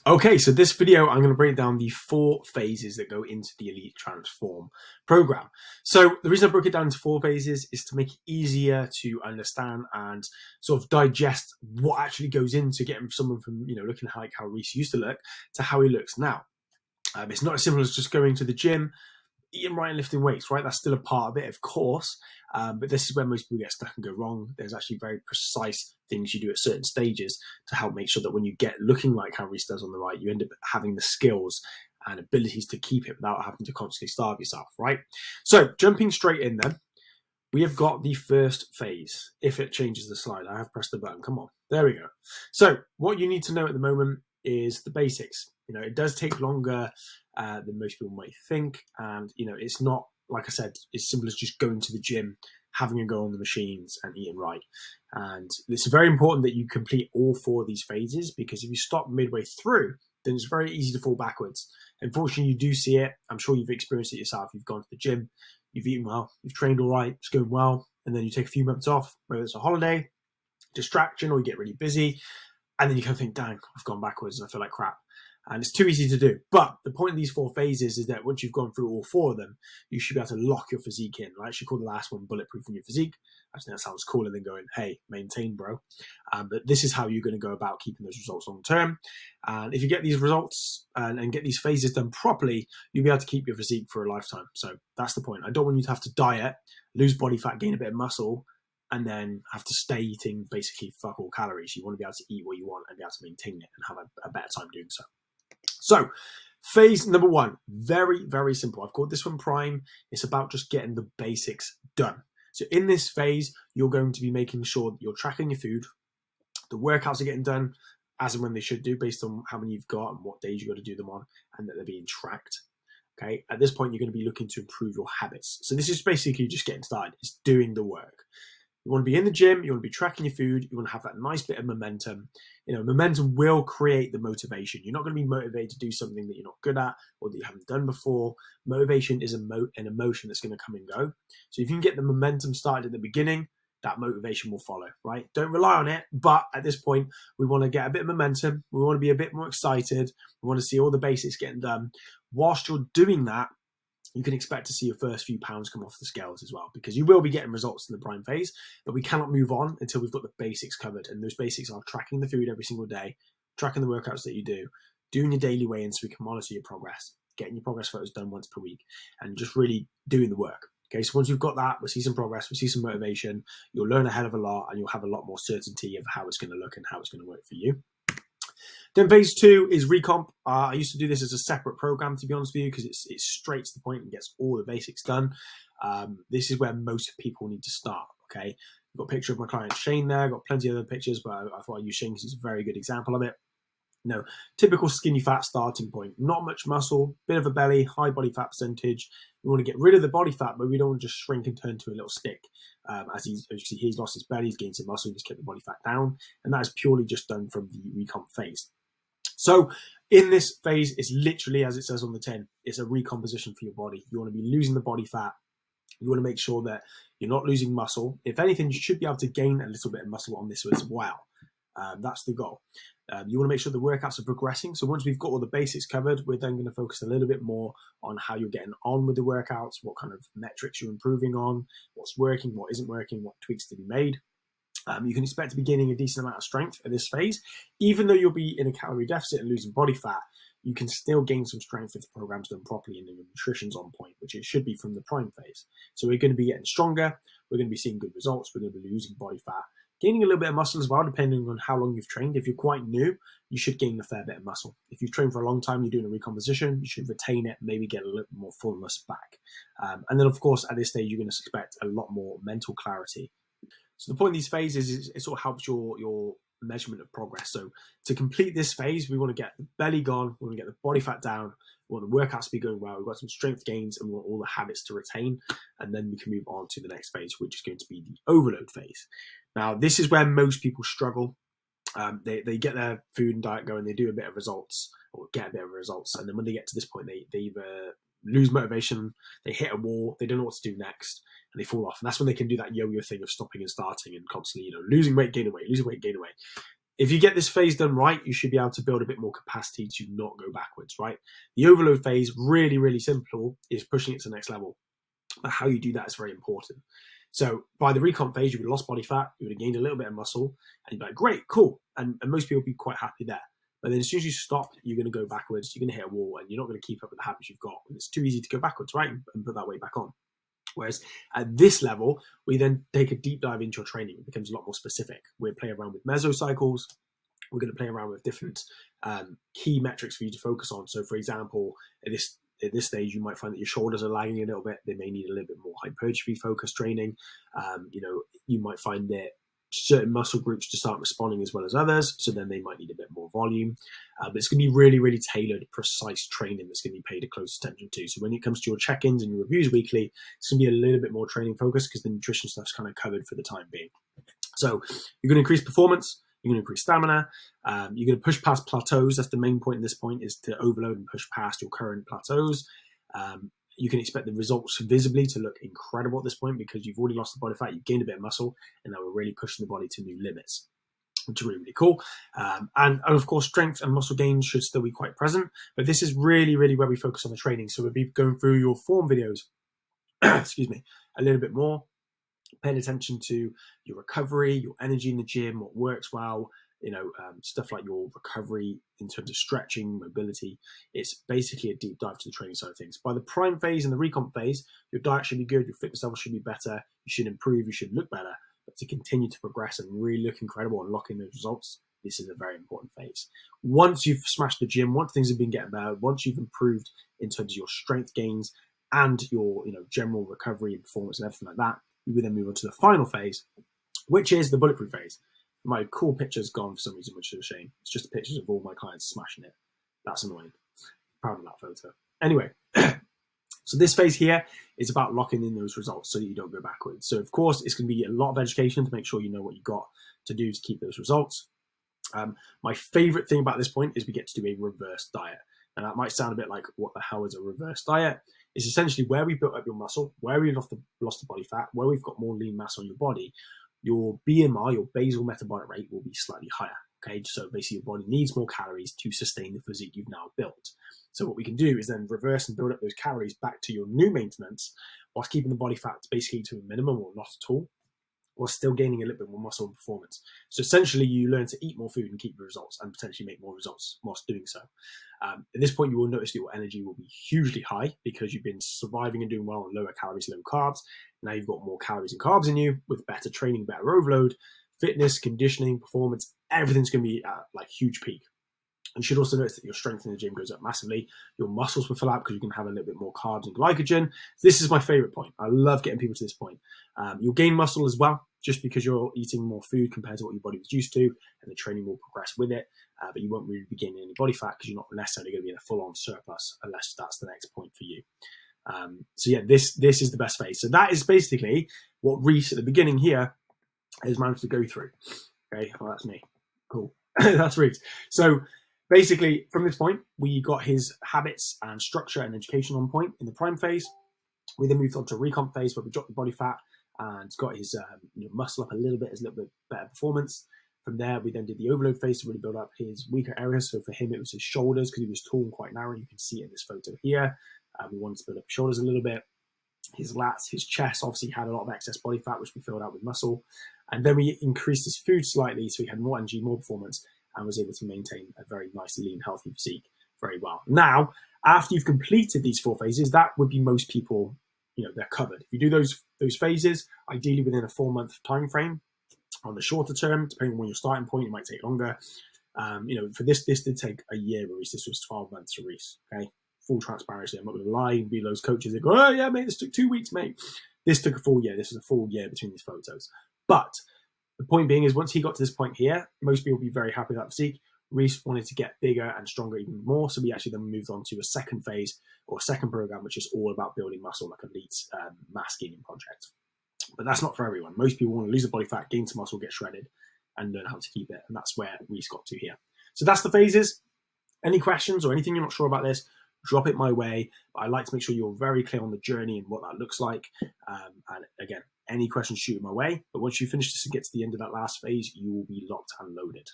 Okay, so this video, I'm going to break down the 4 phases that go into the Elite Trans4m program. So the reason I broke it down into 4 phases is to make it easier to understand and sort of digest what actually goes into getting someone from, looking like how Reese used to look to how he looks now. It's not as simple as just going to the gym, eating right and lifting weights, right? That's still a part of it, of course. But this is where most people get stuck and go wrong. There's actually very precise things you do at certain stages to help make sure that when you get looking like how Reese does on the right, you end up having the skills and abilities to keep it without having to constantly starve yourself, right? So jumping straight in then, we have got the first phase. If it changes the slide, I have pressed the button. Come on, there we go. So what you need to know at the moment is the basics. It does take longer than most people might think, and it's not, like I said, as simple as just going to the gym, having a go on the machines and eating right. And it's very important that you complete all 4 of these phases, because if you stop midway through, then it's very easy to fall backwards. Unfortunately, you do see it. I'm sure you've experienced it yourself. You've gone to the gym, you've eaten well, you've trained all right, it's going well, and then you take a few months off, whether it's a holiday, distraction, or you get really busy, and then you kind of think, dang, I've gone backwards and I feel like crap. And it's too easy to do. But the point of these 4 phases is that once you've gone through all 4 of them, you should be able to lock your physique in. I actually call the last one bulletproof in your physique. I just think that sounds cooler than going, hey, maintain, bro. But this is how you're going to go about keeping those results long term. And if you get these results and get these phases done properly, you'll be able to keep your physique for a lifetime. So that's the point. I don't want you to have to diet, lose body fat, gain a bit of muscle, and then have to stay eating basically fuck all calories. You want to be able to eat what you want and be able to maintain it and have a better time doing so. So phase number 1, very, very simple. I've called this one Prime. It's about just getting the basics done. So in this phase, you're going to be making sure that you're tracking your food, the workouts are getting done as and when they should do based on how many you've got and what days you've got to do them on, and that they're being tracked. Okay, at this point, you're going to be looking to improve your habits. So this is basically just getting started. It's doing the work. You want to be in the gym, you want to be tracking your food, you want to have that nice bit of momentum. Momentum will create the motivation. You're not going to be motivated to do something that you're not good at or that you haven't done before. Motivation is an emotion that's going to come and go. So if you can get the momentum started at the beginning, that motivation will follow, right? Don't rely on it, but at this point, we want to get a bit of momentum. We want to be a bit more excited. We want to see all the basics getting done. Whilst you're doing that, you can expect to see your first few pounds come off the scales as well, because you will be getting results in the prime phase, but we cannot move on until we've got the basics covered. And those basics are tracking the food every single day, tracking the workouts that you do, doing your daily weigh-ins so we can monitor your progress, getting your progress photos done once per week, and just really doing the work. Okay, so once we've got that, we'll see some progress, we'll see some motivation, you'll learn a hell of a lot, and you'll have a lot more certainty of how it's going to look and how it's going to work for you. Then phase 2 is recomp. I used to do this as a separate program, to be honest with you, because it's straight to the point and gets all the basics done. This is where most people need to start, okay? I've got a picture of my client Shane there. I've got plenty of other pictures, but I thought I'd use Shane because he's a very good example of it. Typical skinny fat starting point. Not much muscle, bit of a belly, high body fat percentage. We want to get rid of the body fat, but we don't want to just shrink and turn to a little stick. As you see, he's lost his belly, he's gained some muscle, he's kept the body fat down. And that is purely just done from the recomp phase. So in this phase, it's literally, as it says on the tin, it's a recomposition for your body. You want to be losing the body fat. You want to make sure that you're not losing muscle. If anything, you should be able to gain a little bit of muscle on this as well. That's the goal. You want to make sure the workouts are progressing. So once we've got all the basics covered, we're then going to focus a little bit more on how you're getting on with the workouts, what kind of metrics you're improving on, what's working, what isn't working, what tweaks to be made. You can expect to be gaining a decent amount of strength at this phase. Even though you'll be in a calorie deficit and losing body fat, you can still gain some strength if the program's done properly and the nutrition's on point, which it should be from the prime phase. So we're going to be getting stronger, we're going to be seeing good results, we're going to be losing body fat, gaining a little bit of muscle as well, depending on how long you've trained. If you're quite new, you should gain a fair bit of muscle. If you've trained for a long time, you're doing a recomposition, you should retain it, maybe get a little more fullness back. And then, of course, at this stage, you're going to expect a lot more mental clarity. So the point of these phases is it sort of helps your measurement of progress. So to complete this phase, we want to get the belly gone, we want to get the body fat down, we want the workouts to be going well, we've got some strength gains, and we want all the habits to retain. And then we can move on to the next phase, which is going to be the overload phase. Now, this is where most people struggle. They get their food and diet going, they do a bit of results, or get a bit of results, and then when they get to this point, they either lose motivation, they hit a wall, they don't know what to do next, and they fall off. And that's when they can do that yo-yo thing of stopping and starting and constantly, losing weight, gaining weight, losing weight, gaining weight. if you get this phase done right, you should be able to build a bit more capacity to not go backwards, right? The overload phase, really, really simple, is pushing it to the next level. But how you do that is very important. So by the recomp phase, you would have lost body fat, you would have gained a little bit of muscle, and you'd be like, great, cool. And most people would be quite happy there. But then as soon as you stop, you're going to go backwards, you're going to hit a wall, and you're not going to keep up with the habits you've got. And it's too easy to go backwards, right? And put that weight back on. Whereas at this level, we then take a deep dive into your training. It becomes a lot more specific. We'll play around with mesocycles. We're going to play around with different key metrics for you to focus on. So for example, at this stage, you might find that your shoulders are lagging a little bit. They may need a little bit more hypertrophy focused training. You might find that certain muscle groups to start responding as well as others. So then they might need a bit more volume. But it's going to be really, really tailored, precise training that's going to be paid a close attention to. So when it comes to your check-ins and your reviews weekly, it's going to be a little bit more training focused because the nutrition stuff's kind of covered for the time being. So you're going to increase performance. You're going to increase stamina. You're going to push past plateaus. That's the main point in this point, is to overload and push past your current plateaus. You can expect the results visibly to look incredible at this point because you've already lost the body fat, you've gained a bit of muscle, and now we're really pushing the body to new limits, which is really, really cool. And of course, strength and muscle gains should still be quite present, but this is really, really where we focus on the training. So we'll be going through your form videos, excuse me, a little bit more, paying attention to your recovery, your energy in the gym, what works well, stuff like your recovery in terms of stretching, mobility. It's basically a deep dive to the training side of things. By the prime phase and the recomp phase, your diet should be good, your fitness level should be better, you should improve, you should look better. But to continue to progress and really look incredible and lock in those results, this is a very important phase. Once you've smashed the gym, once things have been getting better, once you've improved in terms of your strength gains and your general recovery and performance and everything like that, you will then move on to the final phase, which is the bulletproof phase. My cool picture's gone for some reason, which is a shame. It's just pictures of all my clients smashing it. That's annoying. Proud of that photo. Anyway, so this phase here is about locking in those results so you don't go backwards. So of course, it's going to be a lot of education to make sure you know what you've got to do to keep those results. My favorite thing about this point is we get to do a reverse diet. And that might sound a bit like, what the hell is a reverse diet? It's essentially where we built up your muscle, where we've lost the body fat, where we've got more lean mass on your body, your BMR, your basal metabolic rate, will be slightly higher. Okay, so basically your body needs more calories to sustain the physique you've now built. So what we can do is then reverse and build up those calories back to your new maintenance whilst keeping the body fat basically to a minimum or not at all, while still gaining a little bit more muscle and performance. So essentially you learn to eat more food and keep the results and potentially make more results whilst doing so. At this point, you will notice that your energy will be hugely high because you've been surviving and doing well on lower calories, low carbs. Now you've got more calories and carbs in you with better training, better overload, fitness, conditioning, performance, everything's going to be at like huge peak. You should also notice that your strength in the gym goes up massively. Your muscles will fill out because you can have a little bit more carbs and glycogen. This is my favorite point. I love getting people to this point. You'll gain muscle as well, just because you're eating more food compared to what your body was used to, and the training will progress with it. But you won't really be gaining any body fat because you're not necessarily going to be in a full-on surplus unless that's the next point for you. So yeah, this is the best phase. So that is basically what Reese at the beginning here has managed to go through. Okay, well, that's me. Cool. That's Reese. So basically, from this point, we got his habits and structure and education on point in the prime phase. We then moved on to recomp phase where we dropped the body fat and got his muscle up a little bit, his little bit better performance. From there, we then did the overload phase to really build up his weaker areas. So for him, it was his shoulders because he was tall and quite narrow. You can see it in this photo here. We wanted to build up his shoulders a little bit. His lats, his chest obviously had a lot of excess body fat, which we filled out with muscle. And then we increased his food slightly so he had more energy, more performance, and was able to maintain a very nice, lean, healthy physique very well. Now, after you've completed these 4 phases, that would be most people, they're covered. If you do those phases, ideally within a 4-month time frame. On the shorter term, depending on your starting point, it might take longer. For this did take a year, Reese. This was 12 months for Reese. Okay, full transparency. I'm not going to lie and be those coaches that go, "Oh yeah, mate, this took 2 weeks, mate." This took a full year. This is a full year between these photos. But the point being is, once he got to this point here, most people will be very happy with that physique. Reese wanted to get bigger and stronger even more, so we actually then moved on to a second phase or a second program, which is all about building muscle, like a elite mass gaining project. But that's not for everyone. Most people want to lose the body fat, gain some muscle, get shredded, and learn how to keep it. And that's where Reese got to here. So that's the phases. Any questions or anything you're not sure about this, drop it my way. But I like to make sure you're very clear on the journey and what that looks like. And again, any questions, shoot it my way. But once you finish this and get to the end of that last phase, you will be locked and loaded.